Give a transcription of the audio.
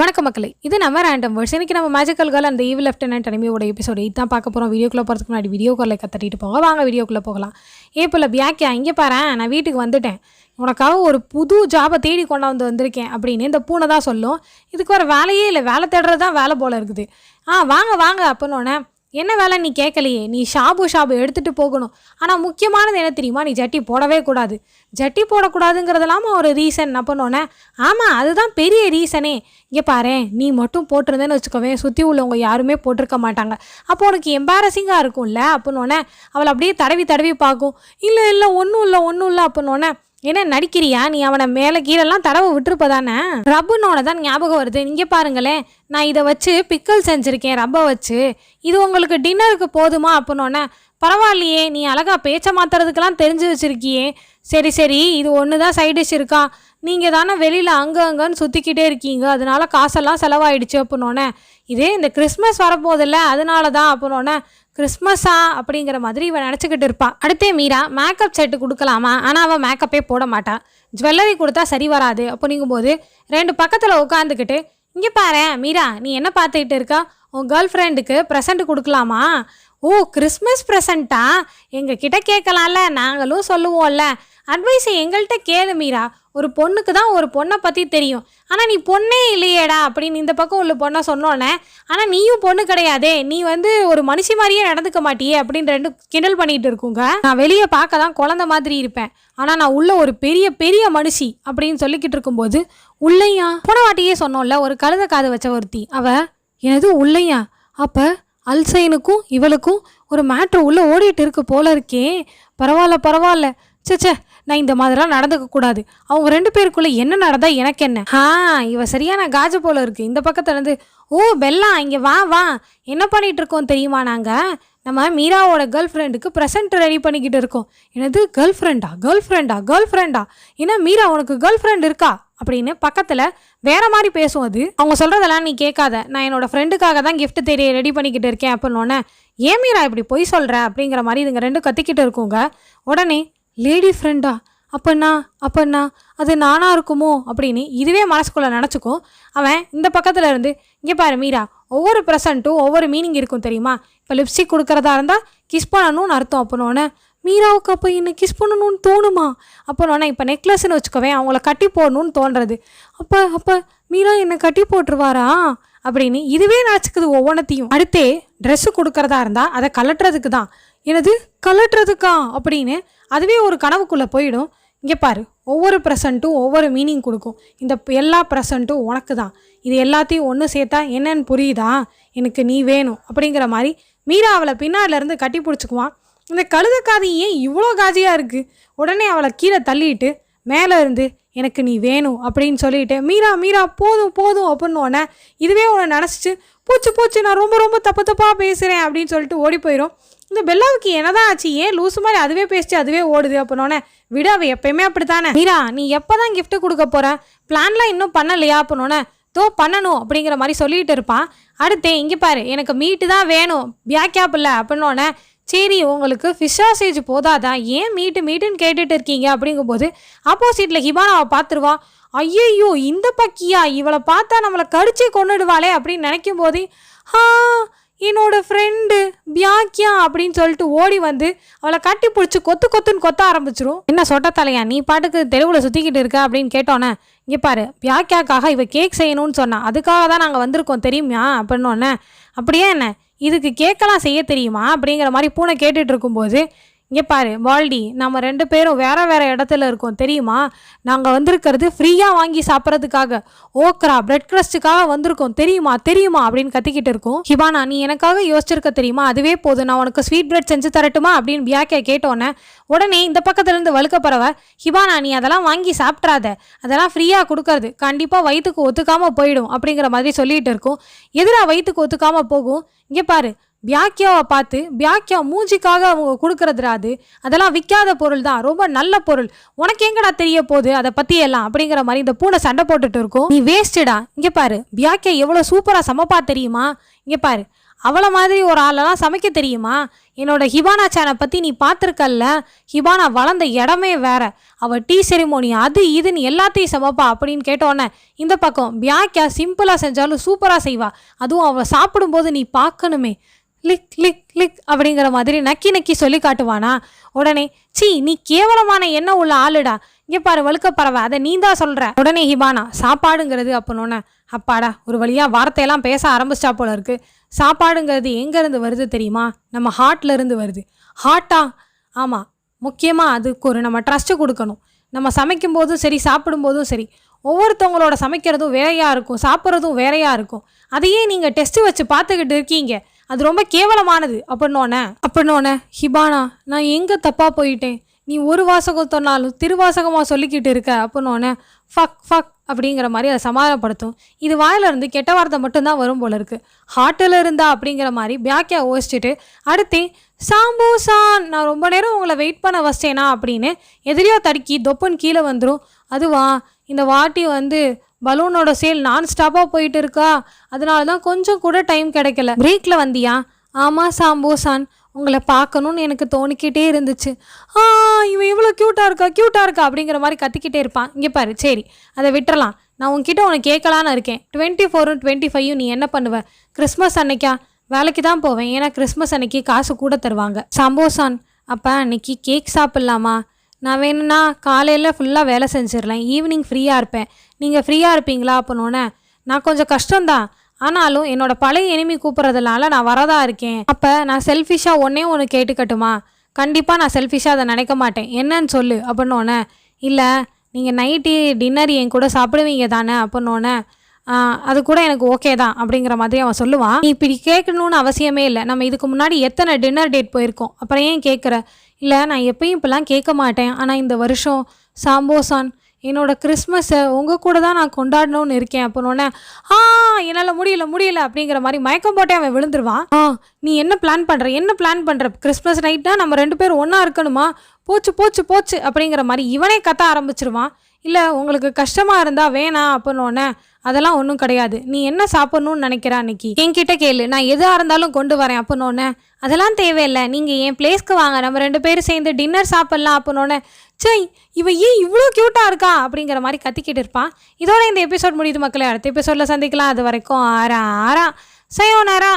வணக்கம் மக்களே, இது நம்ம ரேண்டம் வேர்ட்ஸ். இன்னைக்கு நம்ம மேஜிக்கல் கேர்ள் அந்த ஈவில் லெஃப்டினன்ட் அனிமியோட எபிசோட் இதான் பார்க்க போகிறோம். வீடியோக்குள்ளே போகிறதுக்கு முன்னாடி வீடியோ காலில் கத்திட்டு போங்க. வாங்க வீடியோக்குள்ளே போகலாம். ஏப்பில் பியாக்கியா இங்கே பாரு, நான் வீட்டுக்கு வந்துட்டேன், உனக்காக ஒரு புது ஜாபை தேடி வந்திருக்கேன் அப்படின்னு இந்த பூனை தான் சொல்லும். இதுக்கு ஒரு வேலையே இல்லை, வேலை தேடுறது தான் வேலை போல் இருக்குது. வாங்க வாங்க அப்படின்னோடனே, என்ன வேலை நீ கேட்கலையே, நீ ஷாபு எடுத்துகிட்டு போகணும். ஆனால் முக்கியமானது என்ன தெரியுமா, நீ ஜட்டி போடவே கூடாது. ஜட்டி போடக்கூடாதுங்கிறது இல்லாமல் ஒரு ரீசன் அப்படின்னோடனே, ஆமாம் அதுதான் பெரிய ரீசனே. இங்கே பாரு, நீ மட்டும் போட்டிருந்தேன்னு வச்சுக்கோவே, சுற்றி உள்ளவங்க யாருமே போட்டிருக்க மாட்டாங்க. அப்போ உனக்கு எம்பாரசிங்காக இருக்கும்ல அப்படின்னோடனே அவளை அப்படியே தடவி பார்க்கும். இல்லை ஒன்றும் இல்லை அப்படின்னோடனே, என்ன நடிக்கிறியா, நீ அவனை மேலே கீழெல்லாம் தடவை விட்டுருப்பதானே. ரப்புன்னோட தான் ஞாபகம் வருது. இங்கே பாருங்களேன், நான் இதை வச்சு பிக்கல் செஞ்சுருக்கேன் ரப்பை வச்சு. இது உங்களுக்கு டின்னருக்கு போதுமா அப்படின்னோடனே, பரவாயில்லையே, நீ அழகா பேச்சை மாற்றுறதுக்கெல்லாம் தெரிஞ்சு வச்சுருக்கியே. சரி இது ஒன்று தான் சைட் டிஷ் இருக்கா, நீங்கள் தானே வெளியில் அங்கன்னு சுற்றிக்கிட்டே இருக்கீங்க, அதனால காசெல்லாம் செலவாயிடுச்சு அப்படின்னோடனே, இதே இந்த கிறிஸ்மஸ் வரப்போதில்ல அதனால தான் அப்படின்னோடனே, கிறிஸ்மஸா அப்படிங்கிற மாதிரி இவன் நினச்சிக்கிட்டு இருப்பாள். அடுத்தே மீரா மேக்கப் செட்டு கொடுக்கலாமா, ஆனால் அவள் மேக்கப்பே போட மாட்டான். ஜுவல்லரி கொடுத்தா சரி வராது அப்படிங்கும்போது ரெண்டு பக்கத்தில் உட்காந்துக்கிட்டு, இங்கே பாரு மீரா, நீ என்ன பார்த்துக்கிட்டு இருக்கா, உன் கேர்ள் ஃப்ரெண்டுக்கு ப்ரெசண்ட் கொடுக்கலாமா. ஓ, கிறிஸ்மஸ் ப்ரெசண்ட்டா, எங்கள் கிட்ட கேட்கலாம்ல, நாங்களும் சொல்லுவோம்ல. அட்வைஸை எங்கள்கிட்ட கேளு மீரா, ஒரு பொண்ணுக்கு தான் ஒரு பொண்ணை பற்றி தெரியும், ஆனால் நீ பொண்ணே இல்லையேடா அப்படின்னு இந்த பக்கம் உள்ள பொண்ணை சொன்னோன்னே, ஆனால் நீயும் பொண்ணு கிடையாதே, நீ ஒரு மனுஷி மாதிரியே நடந்துக்க மாட்டியே அப்படின்னு ரெண்டு கிண்டல் பண்ணிகிட்டு இருக்குங்க. நான் வெளியே பார்க்க தான் குழந்தை மாதிரி இருப்பேன், ஆனால் நான் உள்ள ஒரு பெரிய மனுஷி அப்படின்னு சொல்லிக்கிட்டு இருக்கும்போது, உள்ளையா போன வாட்டியே சொன்னோம்ல ஒரு கழுத காது வச்ச ஒருத்தி, அவ எனது உள்ளையா, அப்போ அல்சைனுக்கும் இவளுக்கும் ஒரு மேட்ரு உள்ளே ஓடிட்டு இருக்கு போல இருக்கே. பரவாயில்ல சே, நான் இந்த மாதிரிலாம் நடந்துக்கக்கூடாது. அவங்க ரெண்டு பேருக்குள்ளே என்ன நடந்தா எனக்கு என்ன. இவ சரியான காஜு போல இருக்குது. இந்த பக்கத்துலேருந்து, ஓ பெல்லா இங்கே வா, என்ன பண்ணிகிட்டு இருக்கோம் தெரியுமா, நாங்கள் நம்ம மீராவோட கேர்ள் ஃப்ரெண்டுக்கு ப்ரெசென்ட் ரெடி பண்ணிக்கிட்டு இருக்கோம். எனது கேர்ள் ஃப்ரெண்டா, ஏன்னா மீரா உனக்கு கேர்ள் ஃப்ரெண்ட் இருக்கா அப்படின்னு பக்கத்தில் வேற மாதிரி பேசும். அது அவங்க சொல்கிறதெல்லாம் நீ கேட்காத, நான் என்னோட ஃப்ரெண்டுக்காக தான் கிஃப்ட் தேடி ரெடி பண்ணிக்கிட்டு இருக்கேன் அப்படின்னோடனே, ஏன் மீரா இப்படி பொய் சொல்கிற அப்படிங்கிற மாதிரி இதுங்க ரெண்டும் கத்திக்கிட்டு இருக்குங்க. உடனே லேடி ஃப்ரெண்டா, அப்பண்ணா அது நானாக இருக்குமோ அப்படின்னு இதுவே மனசுக்குள்ளே நினச்சிக்கும். அவன் இந்த பக்கத்தில் இருந்து, இங்கே பாரு மீரா, ஒவ்வொரு ப்ரெசண்ட்டும் ஒவ்வொரு மீனிங் இருக்கும் தெரியுமா. இப்போ லிப்ஸ்டிக் கொடுக்குறதா இருந்தால் கிஸ் பண்ணணும்னு அர்த்தம் அப்படின்னோடனே, மீராவுக்கு அப்போ என்னை கிஸ் பண்ணணும்னு தோணுமா அப்படின்னோடனே, இப்போ நெக்லஸ்ன்னு வச்சுக்கோவேன், அவங்கள கட்டி போடணும்னு தோன்றது. அப்போ மீரா என்னை கட்டி போட்டுருவாரா அப்படின்னு இதுவே நினச்சிக்குது ஒவ்வொன்றத்தையும். அடுத்தே ட்ரெஸ்ஸு கொடுக்குறதா இருந்தால் அதை கலட்டுறதுக்கு தான், எனது கலட்டுறதுக்கா அப்படின்னு அதுவே ஒரு கனவுக்குள்ளே போயிடும். இங்கே பாரு, ஒவ்வொரு ப்ரெசண்ட்டும் ஒவ்வொரு மீனிங் கொடுக்கும். இந்த எல்லா ப்ரெசண்ட்டும் உனக்கு தான், இது எல்லாத்தையும் ஒன்று சேர்த்தா என்னன்னு புரியுதா, எனக்கு நீ வேணும் அப்படிங்கிற மாதிரி மீரா அவளை பின்னாடிலேருந்து கட்டி பிடிச்சிக்குவான். இந்த கழுதக்காதி ஏன் இவ்வளோ காஜியாக இருக்குது. உடனே அவளை கீழே தள்ளிட்டு மேலே இருந்து, எனக்கு நீ வேணும் அப்படின்னு சொல்லிட்டு, மீரா போதும் அப்படின்னோடனே இதுவே உன்னை நினச்சிச்சு, போச்சு நான் ரொம்ப தப்பாக பேசுகிறேன் அப்படின்னு சொல்லிட்டு ஓடி போயிடும். இந்த பெல்லாவுக்கு என்னதான் ஆச்சு, ஏன் லூசு மாதிரி அதுவே பேசிச்சு அதுவே ஓடுது அப்படின்னோடனே, விட அவ எப்பயுமே அப்படித்தானே. மீரா நீ எப்போ தான் கிஃப்ட்டு கொடுக்க போகிற, பிளான்லாம் இன்னும் பண்ணலையா அப்படின்னோடனே, பண்ணணும் அப்படிங்கிற மாதிரி சொல்லிகிட்டு இருப்பான். அடுத்தே இங்கே பாரு, எனக்கு மீட்டு தான் வேணும் பியாக்கேப் இல்லை அப்படின்னோடனே, சரி உங்களுக்கு ஃபிஷ் சாசேஜ் போதாதான், ஏன் மீட்டுன்னு கேட்டுட்டு இருக்கீங்க அப்படிங்கும்போது ஆப்போசிட்டில் ஹிபானாவை பார்த்துருவா. ஐயையோ இந்த பக்கியா, இவளை பார்த்தா நம்மளை கடிச்சே கொண்டுடுவாளே அப்படின்னு நினைக்கும் போது, என்னோட ஃப்ரெண்டு பியாக்கியா அப்படின்னு சொல்லிட்டு ஓடி வந்து அவளை கட்டி பிடிச்சி கொத்துன்னு கொத்த ஆரம்பிச்சிரும். என்ன சொட்ட தலையா, நீ பாட்டுக்கு தெருவில் சுற்றிக்கிட்டு இருக்க அப்படின்னு கேட்டோன்னே, இங்கே பாரு பியாக்கியாக்காக இவ கேக் செய்யணும்னு சொன்னான், அதுக்காக தான் நாங்கள் வந்திருக்கோம் தெரியுமா அப்படின்னோடனே, அப்படியே என்ன இதுக்கு கேக்கெல்லாம் செய்ய தெரியுமா அப்படிங்கிற மாதிரி பூனை கேட்டுட்டு இருக்கும்போது, இங்கே பாரு பால்டி, நம்ம ரெண்டு பேரும் வேற இடத்துல இருக்கோம் தெரியுமா, நாங்கள் வந்திருக்கிறது ஃப்ரீயாக வாங்கி சாப்பிட்றதுக்காக, ஓக்ரா பிரெட் கிரஸ்ட்டுக்காக வந்திருக்கோம் தெரியுமா அப்படின்னு கத்திக்கிட்டு இருக்கோம். ஹிபானா நீ எனக்காக யோசிச்சிருக்க தெரியுமா, அதுவே போதும், நான் உனக்கு ஸ்வீட் பிரெட் செஞ்சு தரட்டுமா அப்படின்னு பியாக்கே கேட்டோன்னே, உடனே இந்த பக்கத்துலேருந்து வழுக்க பறவை, ஹிபானா நீ அதெல்லாம் வாங்கி சாப்பிட்றாத, அதெல்லாம் ஃப்ரீயாக கொடுக்கறது கண்டிப்பாக வயிற்றுக்கு ஒத்துக்காமல் போயிடும் அப்படிங்கிற மாதிரி சொல்லிகிட்டு இருக்கும். எதிராக வயிற்றுக்கு ஒத்துக்காமல் போகும். இங்கே பாரு, பியாக்கியாவை பார்த்து, பியாக்கியா மூஞ்சிக்காக அவங்க கொடுக்கறதுராது, அதெல்லாம் விற்காத பொருள் தான், ரொம்ப நல்ல பொருள், உனக்கு எங்கடா தெரிய போகுது அதை பற்றி எல்லாம் அப்படிங்கிற மாதிரி இந்த பூனை சண்டை போட்டுட்டு இருக்கும். நீ வேஸ்ட்டுடா, இங்கே பாரு பியாக்கியா எவ்வளோ சூப்பராக சமைப்பா தெரியுமா, இங்கே பாரு அவளை மாதிரி ஒரு ஆளெல்லாம் சமைக்க தெரியுமா? என்னோட ஹிபானா சேனை பற்றி நீ பார்த்துருக்கல்ல, ஹிபானா வளர்ந்த இடமே வேற. அவள் டீ செரிமோனி அது இதுன்னு எல்லாத்தையும் சமைப்பா அப்படின்னு கேட்டோன்னே இந்த பக்கம் பியாக்கியா சிம்பிளாக செஞ்சாலும் சூப்பராக செய்வா. அதுவும் அவள் சாப்பிடும்போது நீ பார்க்கணுமே, லிக் லிக் லிக் அப்படிங்கிற மாதிரி நக்கி நக்கி சொல்லி காட்டுவானா? உடனே சீ நீ கேவலமான எண்ணம் உள்ள ஆளுடா, இங்கே பாரு வழுக்க பறவை, அதை நீ தான் சொல்கிற. உடனே ஹிபானா சாப்பாடுங்கிறது அப்பனோன்னே அப்பாடா ஒரு வழியாக வார்த்தையெல்லாம் பேச ஆரம்பிச்சிட்டா போல இருக்கு. சாப்பாடுங்கிறது எங்கேருந்து வருது தெரியுமா? நம்ம ஹார்ட்லேருந்து வருது. ஹார்ட்டா? ஆமாம், முக்கியமாக அதுக்கு ஒரு நம்ம ட்ரஸ்ட்டு கொடுக்கணும். நம்ம சமைக்கும் போதும் சரி சாப்பிடும்போதும் சரி ஒவ்வொருத்தவங்களோட சமைக்கிறதும் வேறையாக இருக்கும், சாப்பிட்றதும் வேறையாக இருக்கும். அதையே நீங்கள் டெஸ்ட்டு வச்சு பார்த்துக்கிட்டு இருக்கீங்க, அது ரொம்ப கேவலமானது அப்படின்னோன்னே ஹிபானா நான் எங்கே தப்பாக போயிட்டேன், நீ ஒரு வாசகம் சொன்னாலும் திருவாசகமாக சொல்லிக்கிட்டு இருக்க அப்படின்னோன்னே ஃபக் ஃபக் அப்படிங்கிற மாதிரி அதை சமாதானப்படுத்தும். இது வாயிலிருந்து கெட்ட வார்த்தை மட்டும்தான் வரும் போல இருக்கு. ஹார்ட்டில் இருந்தா அப்படிங்கிற மாதிரி பியாக்கியா யோசிச்சுட்டு அடுத்து சாம்பூசான் நான் ரொம்ப நேரம் உங்களை வெயிட் பண்ண வச்சேனா அப்படின்னு எதிரியோ தடுக்கி தொப்புன்னு கீழே வந்துடும். அதுவா இந்த வாட்டி பலூனோட சேல் நான் ஸ்டாப்பாக போயிட்டு இருக்கா, அதனால தான் கொஞ்சம் கூட டைம் கிடைக்கல. பிரேக்கில் வந்தியா? ஆமாம் சாம்பூசான், உங்களை பார்க்கணுன்னு எனக்கு தோணிக்கிட்டே இருந்துச்சு. இவன் இவ்வளோ க்யூட்டாக இருக்கா அப்படிங்கிற மாதிரி கத்திக்கிட்டே இருப்பான். இங்கே பாரு, சரி அதை விட்டுறலாம். நான் உன்கிட்ட உனக்கு கேட்கலான்னு இருக்கேன். 24 25 நீ என்ன பண்ணுவ? கிறிஸ்மஸ் அன்னைக்கா? வேலைக்கு தான் போவேன், ஏன்னா கிறிஸ்மஸ் அன்னைக்கு காசு கூட தருவாங்க. சம்போசான், அப்போ அன்னைக்கு கேக் சாப்பிட்லாமா? நான் வேணும்னா காலையில் ஃபுல்லாக வேலை செஞ்சிடலாம், ஈவினிங் ஃப்ரீயாக இருப்பேன். நீங்கள் ஃப்ரீயாக இருப்பீங்களா அப்படின்னோன்னே நான் கொஞ்சம் கஷ்டம்தான், ஆனாலும் என்னோட பழைய எனிமி கூப்பிட்றதுனால நான் வரதா இருக்கேன். அப்போ நான் செல்ஃபிஷாக ஒன்று கேட்டுக்கட்டுமா? கண்டிப்பாக நான் செல்ஃபிஷாக அதை நினைக்க மாட்டேன், என்னன்னு சொல்லு அப்படின்னோன்னே இல்லை நீங்கள் நைட்டு டின்னர் என் கூட சாப்பிடுவீங்க தானே அப்படின்னோன்னே அது கூட எனக்கு ஓகே தான் அப்படிங்கிற மாதிரி அவன் சொல்லுவான். நீ இப்படி கேட்கணுன்னு அவசியமே இல்லை, நம்ம இதுக்கு முன்னாடி எத்தனை டின்னர் டேட் போயிருக்கோம், அப்புறம் ஏன் கேட்குற? இல்லை நான் எப்பயும் இப்போலாம் கேட்க மாட்டேன், ஆனால் இந்த வருஷம் சாம்போசான் என்னோட கிறிஸ்மஸை உங்கள் கூட தான் நான் கொண்டாடணும்னு இருக்கேன் அப்படின்னோடனே என்னால் முடியல அப்படிங்கிற மாதிரி மயக்கம் போட்டே அவன் விழுந்துருவான். நீ என்ன பிளான் பண்ணுற? கிறிஸ்மஸ் நைட்னா நம்ம 2 பேரும் ஒன்றா இருக்கணுமா? போச்சு அப்படிங்கிற மாதிரி இவனே கத்த ஆரம்பிச்சிருவான். இல்லை உங்களுக்கு கஷ்டமாக இருந்தால் வேணாம் அப்படின்னோடனே அதெல்லாம் ஒன்றும் கிடையாது, நீ என்ன சாப்பிட்ணுன்னு நினைக்கிறா அன்னைக்கு என்கிட்ட கேளு, நான் எதாக இருந்தாலும் கொண்டு வரேன் அப்படின்னோடனே அதெல்லாம் தேவையில்லை, நீங்கள் என் பிளேஸ்க்கு வாங்க, நம்ம 2 பேரும் சேர்ந்து டின்னர் சாப்பிட்லாம் அப்படின்னோடனே சை இவன் ஏன் இவ்வளோ க்யூட்டாக இருக்கா அப்படிங்கிற மாதிரி கத்திக்கிட்டு இருப்பான். இதோட இந்த எபிசோட் முடியுது மக்களே. அடுத்த எபிசோடில் சந்திக்கலாம். அது வரைக்கும் ஆரா சயோனாரா.